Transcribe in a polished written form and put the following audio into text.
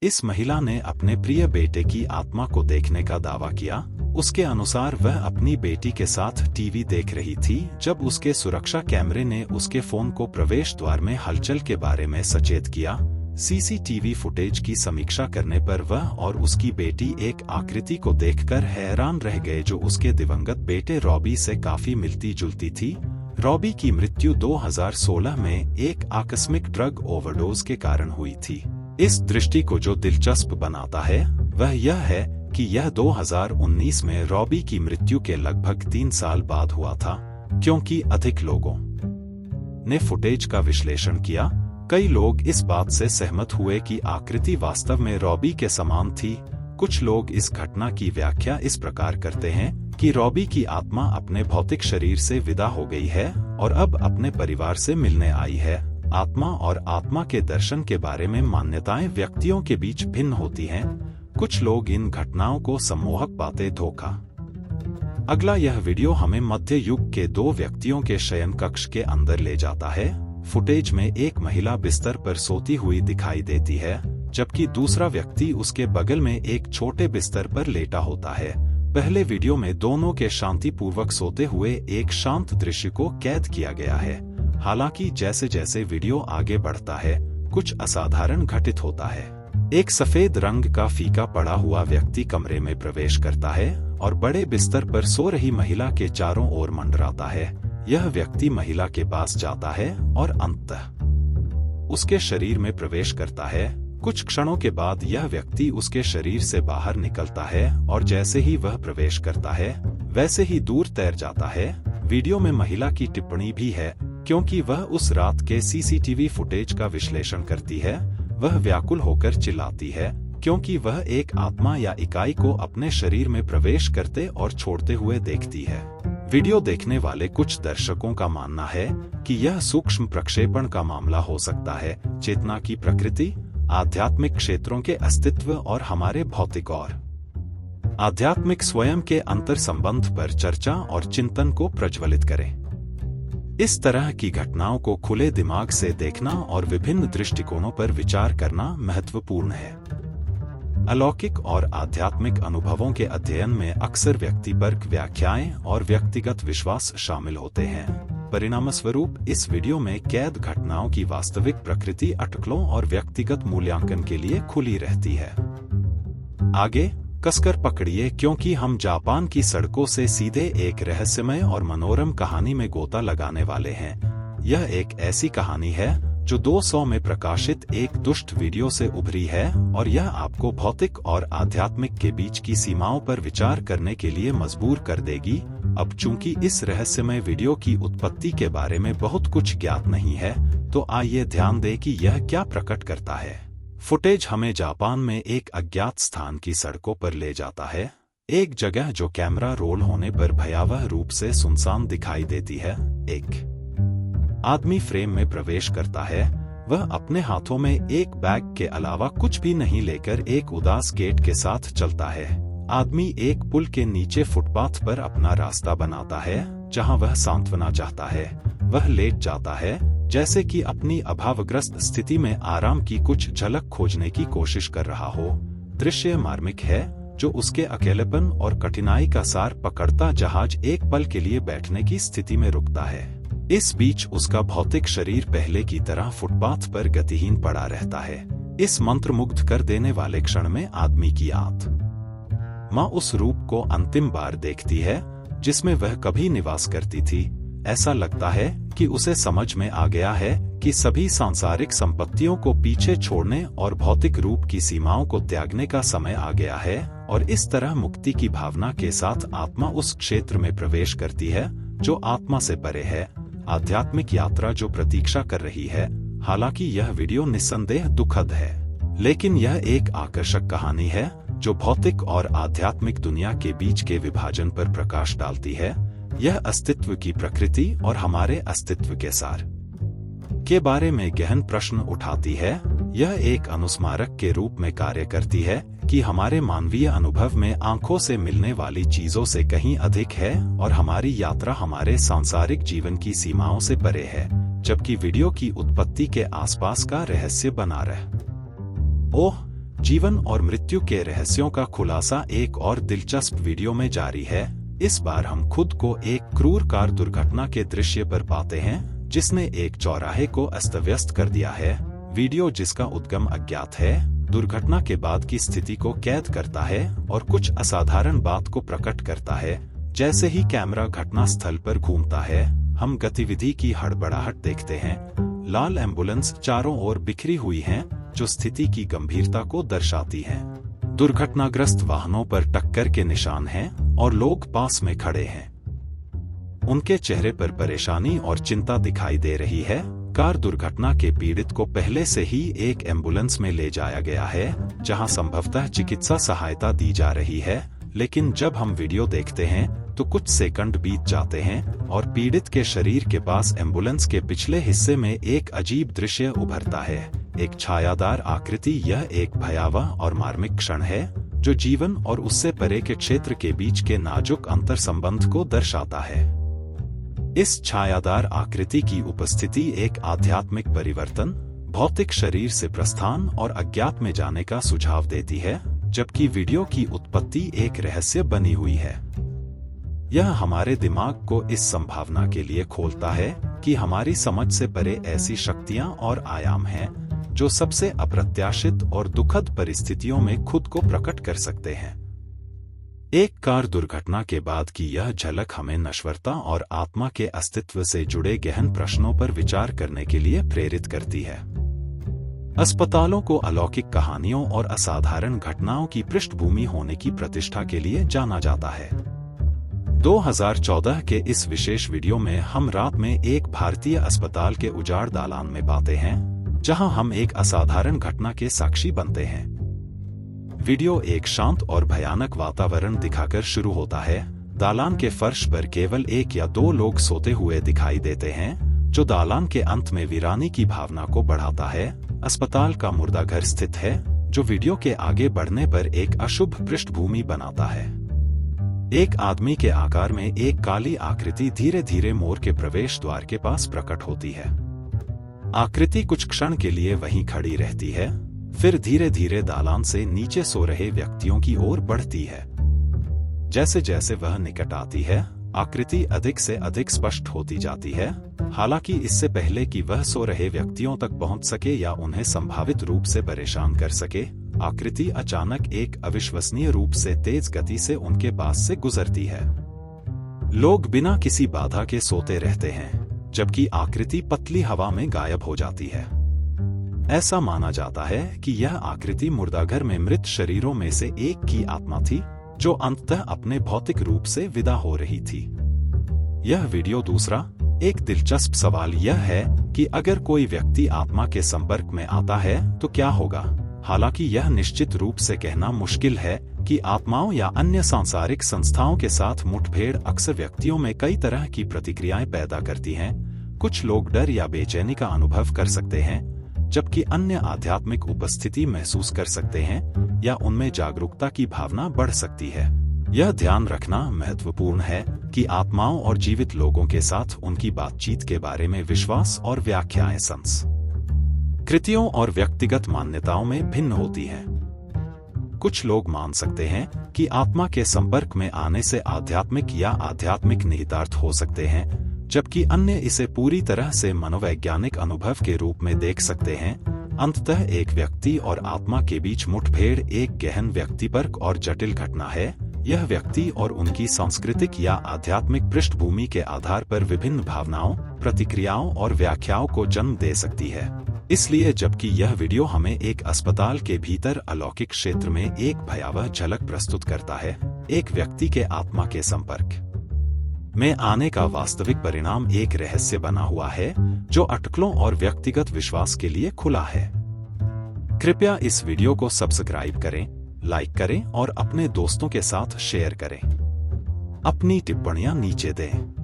इस महिला ने अपने प्रिय बेटे की आत्मा को देखने का दावा किया। उसके अनुसार वह अपनी बेटी के साथ टीवी देख रही थी जब उसके सुरक्षा कैमरे ने उसके फोन को प्रवेश द्वार में हलचल के बारे में सचेत किया। सीसीटीवी फुटेज की समीक्षा करने पर वह और उसकी बेटी एक आकृति को देखकर हैरान रह गए जो उसके दिवंगत बेटे रॉबी से काफी मिलती जुलती थी। रॉबी की मृत्यु 2016 में एक आकस्मिक ड्रग ओवरडोज के कारण हुई थी। इस दृष्टि को जो दिलचस्प बनाता है वह यह है कि यह 2019 में रॉबी की मृत्यु के लगभग 3 साल बाद हुआ था, क्योंकि अधिक लोगों ने फुटेज का विश्लेषण किया। कई लोग इस बात से सहमत हुए कि आकृति वास्तव में रॉबी के समान थी। कुछ लोग इस घटना की व्याख्या इस प्रकार करते हैं कि रॉबी की आत्मा अपने भौतिक शरीर से विदा हो गई है और अब अपने परिवार से मिलने आई है। आत्मा और आत्मा के दर्शन के बारे में मान्यताएं व्यक्तियों के बीच भिन्न होती हैं। कुछ लोग इन घटनाओं को सम्मोहक पाते धोखा। अगला यह वीडियो हमें मध्य युग के 2 व्यक्तियों के शयन कक्ष के अंदर ले जाता है। फुटेज में एक महिला बिस्तर पर सोती हुई दिखाई देती है, जबकि दूसरा व्यक्ति उसके बगल में एक छोटे बिस्तर पर लेटा होता है। पहले वीडियो में दोनों के शांतिपूर्वक सोते हुए एक शांत दृश्य को कैद किया गया है। हालांकि जैसे जैसे वीडियो आगे बढ़ता है, कुछ असाधारण घटित होता है। एक सफेद रंग का फीका पड़ा हुआ व्यक्ति कमरे में प्रवेश करता है और बड़े बिस्तर पर सो रही महिला के चारों ओर मंडराता है। यह व्यक्ति महिला के पास जाता है और अंततः उसके शरीर में प्रवेश करता है। कुछ क्षणों के बाद यह व्यक्ति उसके शरीर से बाहर निकलता है और जैसे ही वह प्रवेश करता है वैसे ही दूर तैर जाता है। वीडियो में महिला की टिप्पणी भी है, क्योंकि वह उस रात के सीसीटीवी फुटेज का विश्लेषण करती है। वह व्याकुल होकर चिल्लाती है क्योंकि वह एक आत्मा या इकाई को अपने शरीर में प्रवेश करते और छोड़ते हुए देखती है। वीडियो देखने वाले कुछ दर्शकों का मानना है कि यह सूक्ष्म प्रक्षेपण का मामला हो सकता है। चेतना की प्रकृति, आध्यात्मिक क्षेत्रों के अस्तित्व और हमारे भौतिक और आध्यात्मिक स्वयं के अंतर संबंध पर चर्चा और चिंतन को प्रज्वलित करें। इस तरह की घटनाओं को खुले दिमाग से देखना और विभिन्न दृष्टिकोणों पर विचार करना महत्वपूर्ण है। अलौकिक और आध्यात्मिक अनुभवों के अध्ययन में अक्सर व्यक्तिपरक व्याख्याएं और व्यक्तिगत विश्वास शामिल होते हैं। परिणामस्वरूप इस वीडियो में कैद घटनाओं की वास्तविक प्रकृति अटकलों और व्यक्तिगत मूल्यांकन के लिए खुली रहती है। आगे कसकर पकड़िए, क्योंकि हम जापान की सड़कों से सीधे एक रहस्यमय और मनोरम कहानी में गोता लगाने वाले हैं। यह एक ऐसी कहानी है जो 200 में प्रकाशित एक दुष्ट वीडियो से उभरी है और यह आपको भौतिक और आध्यात्मिक के बीच की सीमाओं पर विचार करने के लिए मजबूर कर देगी। अब चूंकि इस रहस्यमय वीडियो की उत्पत्ति के बारे में बहुत कुछ ज्ञात नहीं है, तो आइए ध्यान दें कि यह क्या प्रकट करता है। फुटेज हमें जापान में एक अज्ञात स्थान की सड़कों पर ले जाता है, एक जगह जो कैमरा रोल होने पर भयावह रूप से सुनसान दिखाई देती है। एक आदमी फ्रेम में प्रवेश करता है। वह अपने हाथों में एक बैग के अलावा कुछ भी नहीं लेकर एक उदास गेट के साथ चलता है। आदमी एक पुल के नीचे फुटपाथ पर अपना रास्ता बनाता है, जहां वह सांत्वना चाहता है। वह लेट जाता है, जैसे कि अपनी अभावग्रस्त स्थिति में आराम की कुछ झलक खोजने की कोशिश कर रहा हो। दृश्य मार्मिक है, जो उसके अकेलेपन और कठिनाई का सार पकड़ता जहाज एक पल के लिए बैठने की स्थिति में रुकता है। इस बीच उसका भौतिक शरीर पहले की तरह फुटपाथ पर गतिहीन पड़ा रहता है। इस मंत्रमुग्ध कर देने वाले क्षण में आदमी की आत्मा उस रूप को अंतिम बार देखती है जिसमें वह कभी निवास करती थी। ऐसा लगता है कि उसे समझ में आ गया है कि सभी सांसारिक संपत्तियों को पीछे छोड़ने और भौतिक रूप की सीमाओं को त्यागने का समय आ गया है, और इस तरह मुक्ति की भावना के साथ आत्मा उस क्षेत्र में प्रवेश करती है जो आत्मा से परे है, आध्यात्मिक यात्रा जो प्रतीक्षा कर रही है। हालांकि यह वीडियो निस्संदेह दुखद है, लेकिन यह एक आकर्षक कहानी है जो भौतिक और आध्यात्मिक दुनिया के बीच के विभाजन पर प्रकाश डालती है। यह अस्तित्व की प्रकृति और हमारे अस्तित्व के सार के बारे में गहन प्रश्न उठाती है। यह एक अनुस्मारक के रूप में कार्य करती है कि हमारे मानवीय अनुभव में आंखों से मिलने वाली चीजों से कहीं अधिक है और हमारी यात्रा हमारे सांसारिक जीवन की सीमाओं से परे है, जबकि वीडियो की उत्पत्ति के आसपास का रहस्य बना रहे। ओह, जीवन और मृत्यु के रहस्यों का खुलासा एक और दिलचस्प वीडियो में जारी है। इस बार हम खुद को एक क्रूर कार दुर्घटना के दृश्य पर पाते हैं जिसने एक चौराहे को अस्त व्यस्त कर दिया है। वीडियो, जिसका उद्गम अज्ञात है, दुर्घटना के बाद की स्थिति को कैद करता है और कुछ असाधारण बात को प्रकट करता है। जैसे ही कैमरा घटना स्थल पर घूमता है, हम गतिविधि की हड़बड़ाहट देखते हैं। लाल एम्बुलेंस चारों ओर बिखरी हुई हैं, जो स्थिति की गंभीरता को दर्शाती है। दुर्घटनाग्रस्त वाहनों पर टक्कर के निशान हैं और लोग पास में खड़े हैं। उनके चेहरे पर परेशानी और चिंता दिखाई दे रही है। कार दुर्घटना के पीड़ित को पहले से ही एक एम्बुलेंस में ले जाया गया है, जहां संभवतः चिकित्सा सहायता दी जा रही है। लेकिन जब हम वीडियो देखते हैं तो कुछ सेकंड बीत जाते हैं और पीड़ित के शरीर के पास एम्बुलेंस के पिछले हिस्से में एक अजीब दृश्य उभरता है, एक छायादार आकृति। यह एक भयावह और मार्मिक क्षण है जो जीवन और उससे परे के क्षेत्र के बीच के नाजुक अंतर संबंध को दर्शाता है। इस छायादार आकृति की उपस्थिति एक आध्यात्मिक परिवर्तन, भौतिक शरीर से प्रस्थान और अज्ञात में जाने का सुझाव देती है, जबकि वीडियो की उत्पत्ति एक रहस्य बनी हुई है। यह हमारे दिमाग को इस संभावना के लिए खोलता है कि हमारी समझ से परे ऐसी शक्तियां और आयाम हैं जो सबसे अप्रत्याशित और दुखद परिस्थितियों में खुद को प्रकट कर सकते हैं। एक कार दुर्घटना के बाद की यह झलक हमें नश्वरता और आत्मा के अस्तित्व से जुड़े गहन प्रश्नों पर विचार करने के लिए प्रेरित करती है। अस्पतालों को अलौकिक कहानियों और असाधारण घटनाओं की पृष्ठभूमि होने की प्रतिष्ठा के लिए जाना जाता है। 2014 के इस विशेष वीडियो में हम रात में एक भारतीय अस्पताल के उजाड़ दालान में पाते हैं, जहां हम एक असाधारण घटना के साक्षी बनते हैं। वीडियो एक शांत और भयानक वातावरण दिखाकर शुरू होता है। दालान के फर्श पर केवल एक या दो लोग सोते हुए दिखाई देते हैं, जो दालान के अंत में वीरानी की भावना को बढ़ाता है। अस्पताल का मुर्दाघर स्थित है, जो वीडियो के आगे बढ़ने पर एक अशुभ पृष्ठभूमि बनाता है। एक आदमी के आकार में एक काली आकृति धीरे धीरे मोड़ के प्रवेश द्वार के पास प्रकट होती है। आकृति कुछ क्षण के लिए वहीं खड़ी रहती है, फिर धीरे धीरे दालान से नीचे सो रहे व्यक्तियों की ओर बढ़ती है। जैसे जैसे वह निकट आती है, आकृति अधिक से अधिक स्पष्ट होती जाती है। हालांकि इससे पहले कि वह सो रहे व्यक्तियों तक पहुंच सके या उन्हें संभावित रूप से परेशान कर सके, आकृति अचानक एक अविश्वसनीय रूप से तेज गति से उनके पास से गुजरती है। लोग बिना किसी बाधा के सोते रहते हैं, जबकि आकृति पतली हवा में गायब हो जाती है। ऐसा माना जाता है कि यह आकृति मुर्दाघर में मृत शरीरों में से एक की आत्मा थी, जो अंततः अपने भौतिक रूप से विदा हो रही थी। यह वीडियो दूसरा एक दिलचस्प सवाल यह है कि अगर कोई व्यक्ति आत्मा के संपर्क में आता है तो क्या होगा। हालांकि यह निश्चित रूप से कहना मुश्किल है कि आत्माओं या अन्य सांसारिक संस्थाओं के साथ मुठभेड़ अक्सर व्यक्तियों में कई तरह की प्रतिक्रियाएं पैदा करती हैं। कुछ लोग डर या बेचैनी का अनुभव कर सकते हैं, जबकि अन्य आध्यात्मिक उपस्थिति महसूस कर सकते हैं या उनमें जागरूकता की भावना बढ़ सकती है। यह ध्यान रखना महत्वपूर्ण है कि आत्माओं और जीवित लोगों के साथ उनकी बातचीत के बारे में विश्वास और व्याख्याएं संस्कृतियों और व्यक्तिगत मान्यताओं में भिन्न होती हैं। कुछ लोग मान सकते हैं कि आत्मा के संपर्क में आने से आध्यात्मिक या आध्यात्मिक निहितार्थ हो सकते हैं, जबकि अन्य इसे पूरी तरह से मनोवैज्ञानिक अनुभव के रूप में देख सकते हैं। अंततः एक व्यक्ति और आत्मा के बीच मुठभेड़ एक गहन व्यक्तिपरक और जटिल घटना है। यह व्यक्ति और उनकी सांस्कृतिक या आध्यात्मिक पृष्ठभूमि के आधार पर विभिन्न भावनाओं, प्रतिक्रियाओं और व्याख्याओं को जन्म दे सकती है। इसलिए जबकि यह वीडियो हमें एक अस्पताल के भीतर अलौकिक क्षेत्र में एक भयावह झलक प्रस्तुत करता है, एक व्यक्ति के आत्मा के संपर्क में आने का वास्तविक परिणाम एक रहस्य बना हुआ है, जो अटकलों और व्यक्तिगत विश्वास के लिए खुला है। कृपया इस वीडियो को सब्सक्राइब करें, लाइक करें और अपने दोस्तों के साथ शेयर करें। अपनी टिप्पणियां नीचे दें।